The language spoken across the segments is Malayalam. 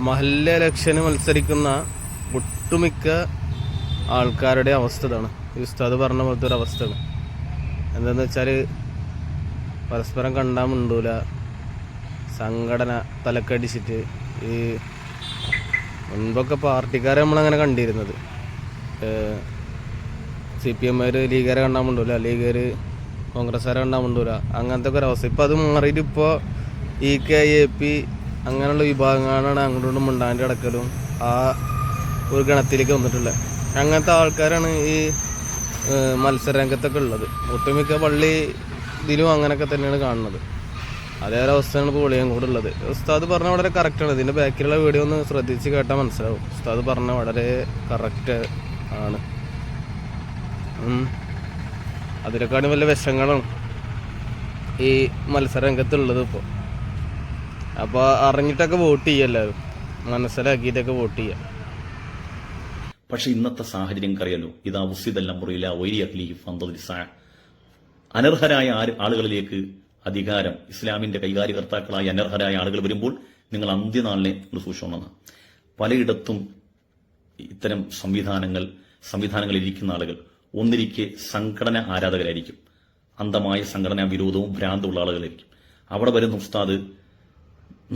മഹല്ല ഇലക്ഷന് മത്സരിക്കുന്ന ഒട്ടുമിക്ക ആൾക്കാരുടെ അവസ്ഥ ഇതാണ്. ഈ ഉസ്താദ് പറഞ്ഞ പോലത്തെ ഒരു അവസ്ഥയാണ്. എന്താണെന്ന് വെച്ചാൽ പരസ്പരം കണ്ടാൽ മിണ്ടൂല, സംഘടന തലക്കടിച്ചിട്ട്. ഈ മുൻപൊക്കെ പാർട്ടിക്കാരെ നമ്മളങ്ങനെ കണ്ടിരുന്നത്, CPM ലീഗുകാരെ കണ്ടാൽ മിണ്ടൂല, ലീഗുകാർ കോൺഗ്രസ്സുകാരെ കണ്ടാൽ മിണ്ടൂല, അങ്ങനത്തെ ഒക്കെ ഒരവസ്ഥ. ഇപ്പോൾ അത് മാറിയിട്ട് ഇപ്പോൾ EKAP അങ്ങനെയുള്ള വിഭാഗങ്ങളാണ് അങ്ങോട്ടും മിണ്ടാൻ്റെ അടക്കലും ആ ഒരു ഗണത്തിലേക്ക് വന്നിട്ടുള്ളത്. അങ്ങനത്തെ ആൾക്കാരാണ് ഈ മത്സരരംഗത്തൊക്കെ ഉള്ളത്. ഒട്ടുമിക്ക പള്ളി ഇതിലും അങ്ങനെയൊക്കെ തന്നെയാണ് കാണുന്നത്. അതേ ഒരവസ്ഥയാണ് ഇപ്പോൾ വെളിയങ്കോട് ഉള്ളത്. ഉസ്താദ് പറഞ്ഞ വളരെ കറക്റ്റാണ്. ഇതിൻ്റെ ബാക്കിലുള്ള വീഡിയോ ഒന്ന് ശ്രദ്ധിച്ച് കേട്ടാൽ മനസ്സിലാവും. ഉസ്താദ് പറഞ്ഞ വളരെ കറക്റ്റ് ആണ്. അതിനെക്കാളും വലിയ വിഷങ്ങളാണ് ഈ മത്സരരംഗത്തുള്ളത് ഇപ്പോൾ. അപ്പോൾ അറിഞ്ഞിട്ടൊക്കെ വോട്ട് ചെയ്യുക, എല്ലാവരും മനസ്സിലാക്കിയിട്ടൊക്കെ വോട്ട് ചെയ്യുക. പക്ഷെ ഇന്നത്തെ സാഹചര്യം അറിയാലോ. ഇതാ ഉസിതെല്ലാം മുറിയില്ല വൈരിയഹ്ലി ഫന്തദിസ. അനർഹരായ ആളുകളിലേക്ക് അധികാരം, ഇസ്ലാമിന്റെ കൈകാര്യകർത്താക്കളായ അനർഹരായ ആളുകൾ വരുമ്പോൾ നിങ്ങൾ അന്ത്യനാളിനെ സൂക്ഷിക്കണം. പലയിടത്തും ഇത്തരം സംവിധാനങ്ങളിൽ ഇരിക്കുന്ന ആളുകൾ ഒന്നിരിക്കെ സംഘടന ആരാധകരായിരിക്കും, അന്ധമായ സംഘടനാ വിരോധവും ഭ്രാന്തമുള്ള ആളുകളായിരിക്കും. അവിടെ വരുന്ന ഉസ്താദ്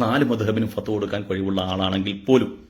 4 മദ്ഹബിനും ഫത്വ കൊടുക്കാൻ കഴിവുള്ള ആളാണെങ്കിൽ പോലും